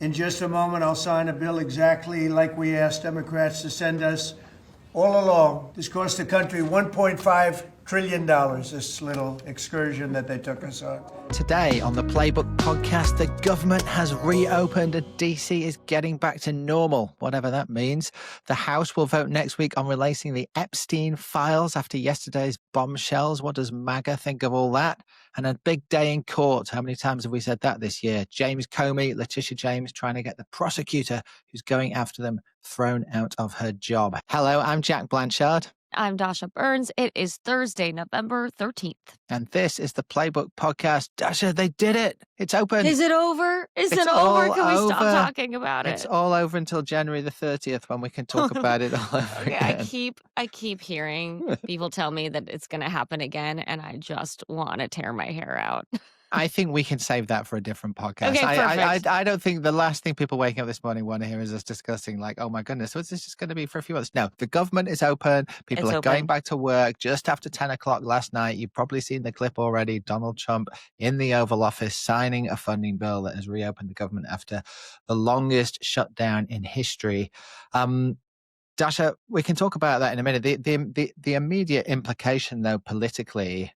In just a moment, I'll sign a bill exactly like we asked Democrats to send us all along. This cost the country $1.5 trillion, this little excursion that they took us on. Today on the Playbook Podcast, the government has reopened and DC is getting back to normal, whatever that means. The House will vote next week on releasing the Epstein files after yesterday's bombshells. What does MAGA think of all that? And a big day in court. How many times have we said that this year? James Comey, Letitia James, trying to get the prosecutor who's going after them thrown out of her job. Hello, I'm Jack Blanchard. I'm Dasha Burns. It is Thursday, November 13th. And this is the Playbook Podcast. Dasha, they did it. It's open. Is it over? Is It's it over? Can we all stop over. talking about it? It's all over until January the 30th when we can talk about it all over again. I keep hearing people tell me that it's going to happen again, and I just want to tear my hair out. I think we can save that for a different podcast. Okay, perfect. I don't think the last thing people waking up this morning want to hear is us discussing like, oh my goodness, what's this just going to be for a few months? No, the government is open. People It's are open. going back to work just after 10 o'clock last night. You've probably seen the clip already. Donald Trump in the Oval Office signing a funding bill that has reopened the government after the longest shutdown in history. Dasha, we can talk about that in a minute. The immediate implication, though, politically,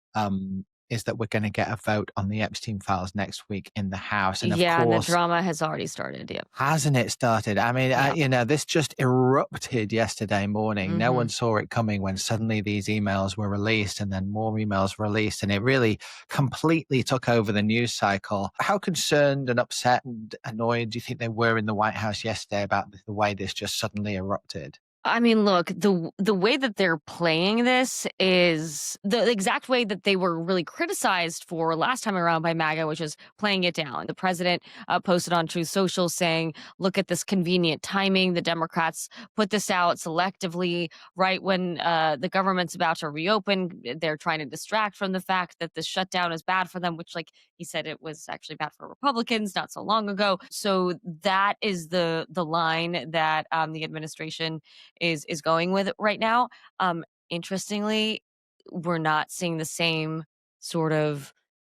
is that we're going to get a vote on the Epstein files next week in the House. And of And the course, drama has already started. Yeah. hasn't it started? I mean, Yeah. this just erupted yesterday morning. No Mhm. one saw it coming when suddenly these emails were released and then more emails released. And it really completely took over the news cycle. How concerned and upset and annoyed do you think they were in the White House yesterday about the way this just suddenly erupted? I mean, look, the way that they're playing this is the exact way that they were really criticized for last time around by MAGA, which is playing it down. The president posted on Truth Social saying, look at this convenient timing. The Democrats put this out selectively right when the government's about to reopen. They're trying to distract from the fact that the shutdown is bad for them, which, like he said, it was actually bad for Republicans not so long ago. So that is the line that the administration is going with it right now. Interestingly, we're not seeing the same sort of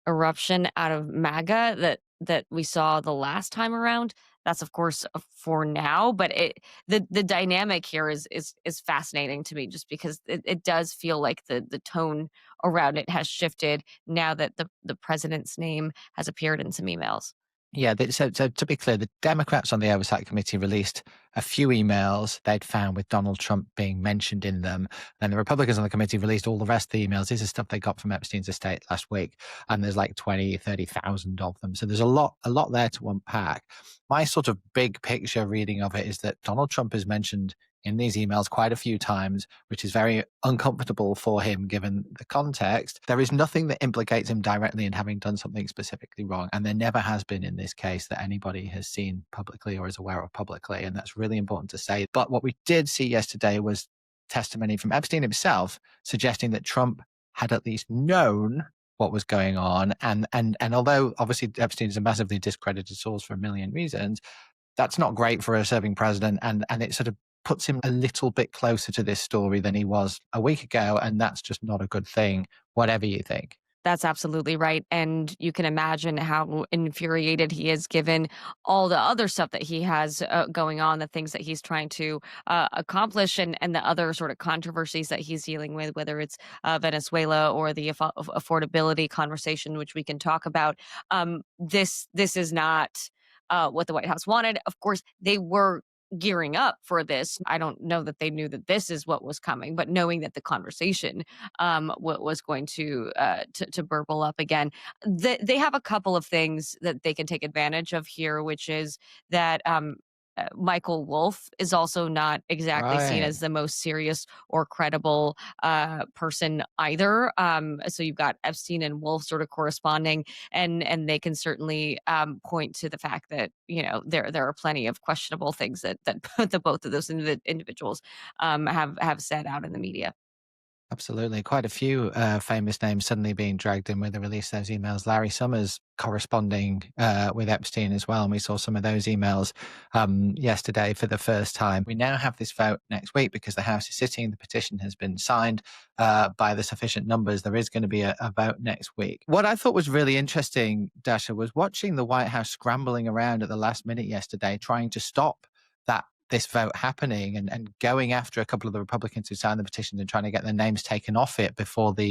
eruption out of MAGA that we saw the last time around. That's of course for now, but the dynamic here is fascinating to me, just because it does feel like the tone around it has shifted now that the president's name has appeared in some emails. Yeah, so to be clear, the Democrats on the Oversight Committee released a few emails they'd found with Donald Trump being mentioned in them. And the Republicans on the committee released all the rest of the emails. This is stuff they got from Epstein's estate last week. And there's like 20, 30,000 of them. So there's a lot there to unpack. My sort of big picture reading of it is that Donald Trump is mentioned in these emails quite a few times, which is very uncomfortable for him given the context. There is nothing that implicates him directly in having done something specifically wrong. And there never has been in this case that anybody has seen publicly or is aware of publicly. And that's really important to say. But what we did see yesterday was testimony from Epstein himself suggesting that Trump had at least known what was going on. And although obviously Epstein is a massively discredited source for a million reasons, that's not great for a serving president. And it sort of puts him a little bit closer to this story than he was a week ago. And that's just not a good thing, whatever you think. That's absolutely right. And you can imagine how infuriated he is given all the other stuff that he has going on, the things that he's trying to accomplish, and the other sort of controversies that he's dealing with, whether it's Venezuela or the affordability conversation, which we can talk about. This is not what the White House wanted. Of course, they were gearing up for this. I don't know that they knew that this is what was coming, but knowing that the conversation was going to burble up again. They have a couple of things that they can take advantage of here, which is that Michael Wolff is also not exactly seen as the most serious or credible person either. So you've got Epstein and Wolff sort of corresponding, and they can certainly point to the fact that, you know, there are plenty of questionable things that the both of those individuals have said out in the media. Absolutely. Quite a few famous names suddenly being dragged in with the release of those emails. Larry Summers corresponding with Epstein as well. And we saw some of those emails yesterday for the first time. We now have this vote next week because the House is sitting. The petition has been signed by the sufficient numbers. There is going to be a vote next week. What I thought was really interesting, Dasha, was watching the White House scrambling around at the last minute yesterday, trying to stop this vote happening and going after a couple of the Republicans who signed the petition and trying to get their names taken off it before the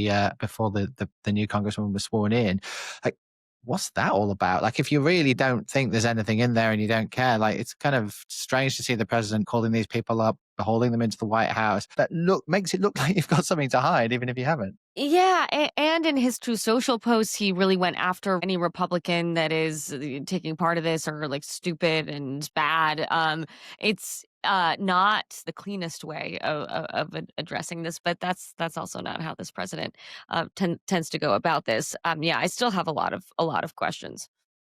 new congresswoman was sworn in. Like, what's that all about? Like, if you really don't think there's anything in there and you don't care, like, it's kind of strange to see the president calling these people up, holding them into the White House. That makes it look like you've got something to hide, even if you haven't. Yeah, and in his True Social posts, he really went after any Republican that is taking part of this or like stupid and bad. It's not the cleanest way of addressing this, but that's also not how this president tends to go about this. Yeah, I still have a lot of questions.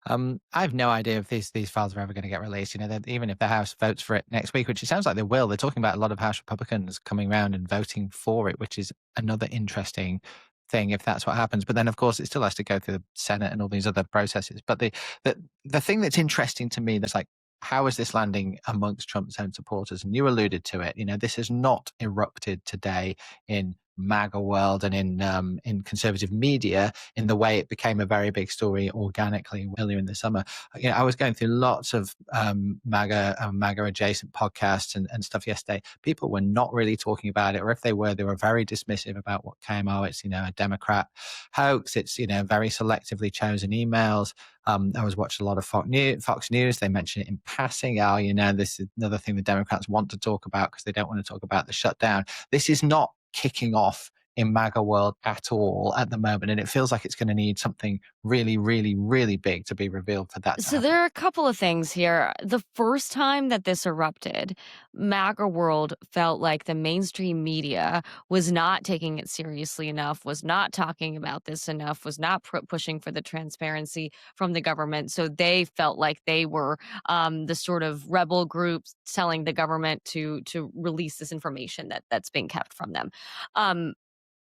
I have no idea if these files are ever going to get released. You know, even if the House votes for it next week, which it sounds like they will, they're talking about a lot of House Republicans coming around and voting for it, which is another interesting thing if that's what happens. But then, of course, it still has to go through the Senate and all these other processes. But the thing that's interesting to me, that's like, how is this landing amongst Trump's own supporters? And you alluded to it. You know, this has not erupted today in MAGA world and in conservative media in the way it became a very big story organically earlier in the summer. You know, I was going through lots of MAGA adjacent podcasts and stuff yesterday. People were not really talking about it, or if they were very dismissive about what came out. It's, you know, a Democrat hoax. It's, you know, very selectively chosen emails. I was watching a lot of Fox News. They mention it in passing. Oh, you know, this is another thing the Democrats want to talk about because they don't want to talk about the shutdown. This is not kicking off in MAGA world at all at the moment. And it feels like it's going to need something really, really, really big to be revealed for that to So happen. there are a couple of things here. The first time that this erupted, MAGA world felt like the mainstream media was not taking it seriously enough, was not talking about this enough, was not pushing for the transparency from the government. So they felt like they were the sort of rebel groups telling the government to release this information that's being kept from them. Um,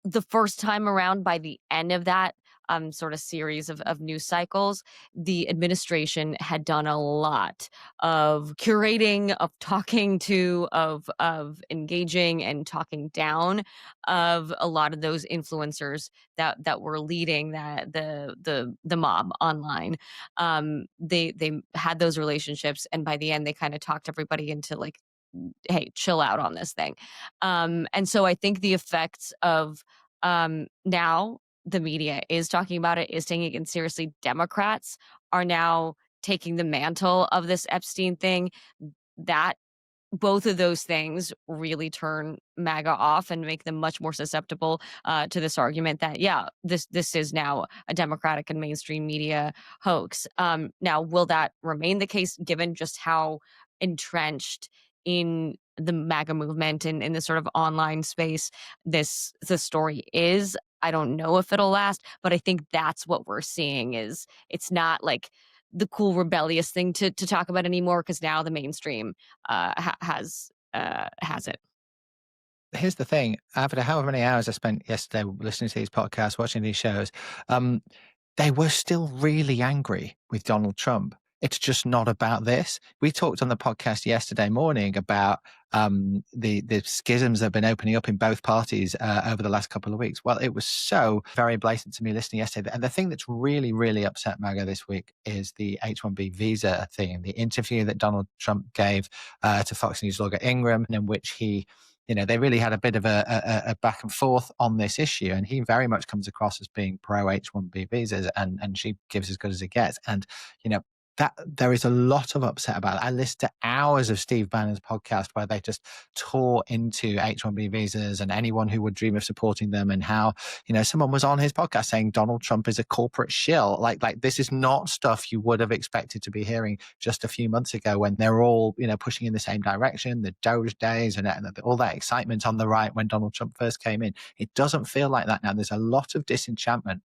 the first time around, by the end of that sort of series of news cycles, the administration had done a lot of curating, of talking to, of engaging and talking down of a lot of those influencers that were leading the mob online. They had those relationships, and by the end, they kind of talked everybody into like, hey, chill out on this thing. And so I think the effects of now the media is talking about it, is taking it seriously. Democrats are now taking the mantle of this Epstein thing. That both of those things really turn MAGA off and make them much more susceptible to this argument that, yeah, this is now a Democratic and mainstream media hoax. Now, will that remain the case given just how entrenched in the MAGA movement and in this sort of online space the story is? I don't know if it'll last, but I think that's what we're seeing. Is it's not like the cool rebellious thing to talk about anymore because now the mainstream has it. Here's the thing. After however many hours I spent yesterday listening to these podcasts, watching these shows, they were still really angry with Donald Trump. It's just not about this. We talked on the podcast yesterday morning about the schisms that have been opening up in both parties over the last couple of weeks. Well, it was so very blatant to me listening yesterday. And the thing that's really, really upset MAGA this week is the H-1B visa thing, the interview that Donald Trump gave to Fox News logger Ingram, in which he, you know, they really had a bit of a back and forth on this issue. And he very much comes across as being pro H-1B visas, and she gives as good as it gets. And, you know, that there is a lot of upset about it. I listened to hours of Steve Bannon's podcast where they just tore into H-1B visas and anyone who would dream of supporting them, and how, you know, someone was on his podcast saying Donald Trump is a corporate shill. Like this is not stuff you would have expected to be hearing just a few months ago when they're all, you know, pushing in the same direction, the Doge days and all that excitement on the right when Donald Trump first came in. It doesn't feel like that now. There's a lot of disenchantment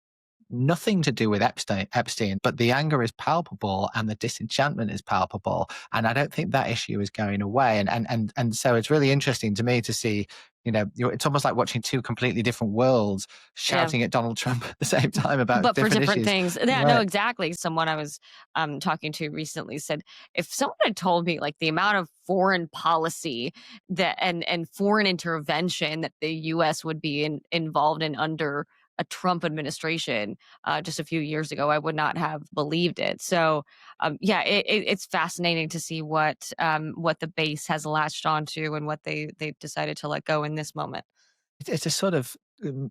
nothing to do with Epstein, but the anger is palpable and the disenchantment is palpable. And I don't think that issue is going away. And so it's really interesting to me to see, it's almost like watching two completely different worlds shouting at Donald Trump at the same time about but for different issues. things. Yeah, no, Right. exactly. Someone I was talking to recently said, if someone had told me like the amount of foreign policy that and foreign intervention that the U.S. would be involved in under a Trump administration just a few years ago, I would not have believed it. So, it's fascinating to see what the base has latched onto and what they decided to let go in this moment. It's a sort of,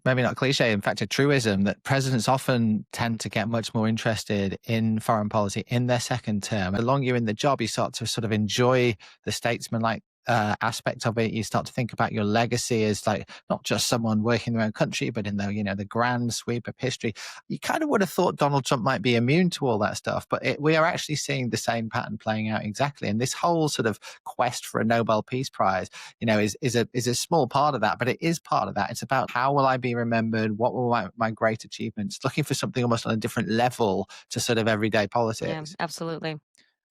maybe not cliche, in fact, a truism that presidents often tend to get much more interested in foreign policy in their second term. The longer you're in the job, you start to sort of enjoy the statesman-like aspect of it. You start to think about your legacy as like not just someone working in their own country, but in the grand sweep of history. You kind of would have thought Donald Trump might be immune to all that stuff, but we are actually seeing the same pattern playing out exactly. And this whole sort of quest for a Nobel Peace Prize, is a small part of that, but it is part of that. It's about how will I be remembered? What were my great achievements? Looking for something almost on a different level to sort of everyday politics. Yeah, absolutely.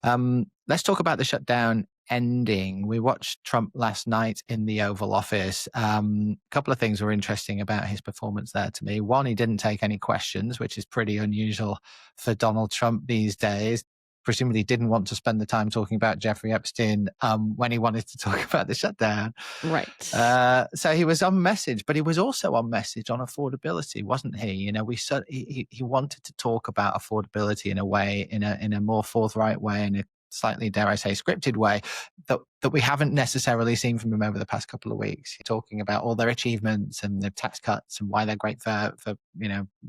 Let's talk about the shutdown ending. We watched Trump last night in the Oval Office. A couple of things were interesting about his performance there to me. One, he didn't take any questions, which is pretty unusual for Donald Trump these days. Presumably didn't want to spend the time talking about Jeffrey Epstein when he wanted to talk about the shutdown. Right. So he was on message, but he was also on message on affordability, wasn't he? He wanted to talk about affordability in a way, in a more forthright way, in a slightly, dare I say, scripted way that we haven't necessarily seen from him over the past couple of weeks. Talking about all their achievements and their tax cuts and why they're great for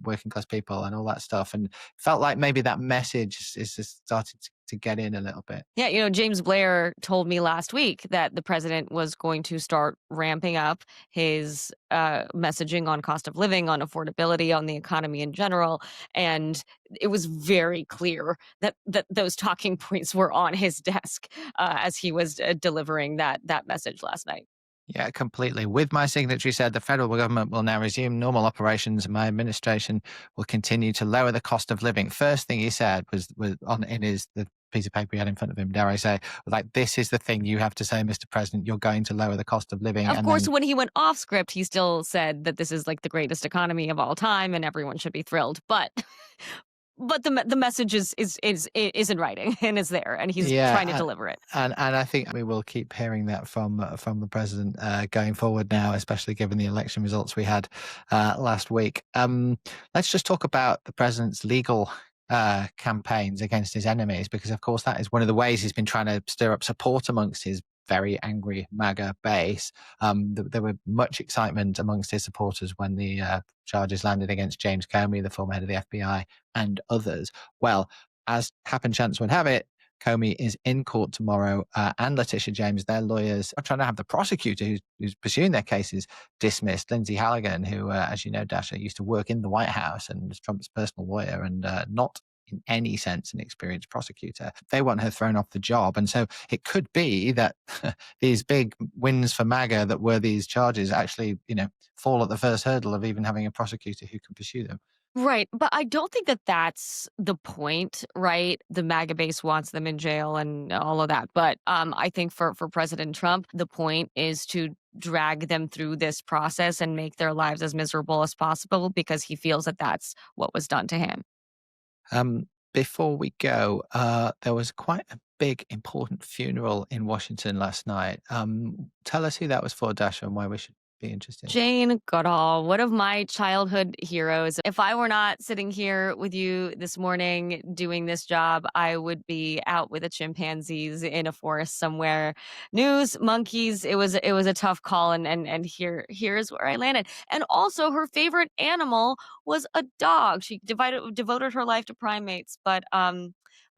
working class people and all that stuff. And felt like maybe that message is just starting to get in a little bit. Yeah, James Blair told me last week that the president was going to start ramping up his messaging on cost of living, on affordability, on the economy in general. And it was very clear that those talking points were on his desk as he was delivering that message last night. Yeah, completely. With my signature, said the federal government will now resume normal operations and my administration will continue to lower the cost of living. First thing he said was on the piece of paper he had in front of him, dare I say, like, this is the thing you have to say, Mr. President, you're going to lower the cost of living. Of course, when he went off script, he still said that this is like the greatest economy of all time and everyone should be thrilled. But the message is in writing and is there, and he's trying to deliver it. And I think we will keep hearing that from the president going forward now, especially given the election results we had last week. Let's just talk about the president's legal campaigns against his enemies, because of course that is one of the ways he's been trying to stir up support amongst his very angry MAGA base. There were much excitement amongst his supporters when the charges landed against James Comey, the former head of the FBI, and others. Well, as happen chance would have it, Comey is in court tomorrow, and Letitia James, their lawyers, are trying to have the prosecutor who's pursuing their cases dismissed. Lindsay Halligan, who, as you know, Dasha, used to work in the White House and was Trump's personal lawyer and not in any sense an experienced prosecutor. They want her thrown off the job. And so it could be that these big wins for MAGA that were these charges actually, fall at the first hurdle of even having a prosecutor who can pursue them. Right. But I don't think that that's the point, right? The MAGA base wants them in jail and all of that. But I think for President Trump, the point is to drag them through this process and make their lives as miserable as possible because he feels that that's what was done to him. Before we go, there was quite a big, important funeral in Washington last night. Tell us who that was for, Dasha, and why we should be interested. Jane Goodall, one of my childhood heroes. If I were not sitting here with you this morning doing this job, I would be out with the chimpanzees in a forest somewhere. News, monkeys. It was a tough call, and here's where I landed. And also, her favorite animal was a dog. She devoted her life to primates, but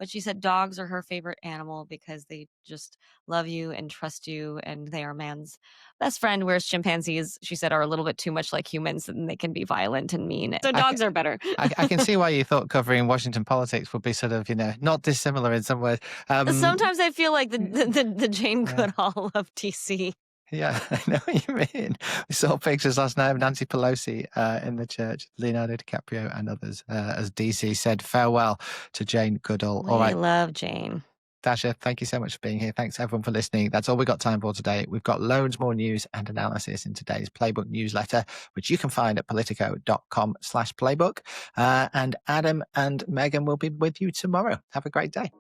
she said dogs are her favorite animal because they just love you and trust you, and they are man's best friend, whereas chimpanzees, she said, are a little bit too much like humans and they can be violent and mean. So dogs are better. I can see why you thought covering Washington politics would be sort of, not dissimilar in some ways. Sometimes I feel like the Jane Goodall of DC. Yeah, I know what you mean. We saw pictures last night of Nancy Pelosi in the church, Leonardo DiCaprio and others, as DC said farewell to Jane Goodall. All We right, love Jane. Dasha, thank you so much for being here. Thanks everyone for listening. That's all we got time for today. We've got loads more news and analysis in today's Playbook newsletter, which you can find at politico.com/playbook. And Adam and Megan will be with you tomorrow. Have a great day.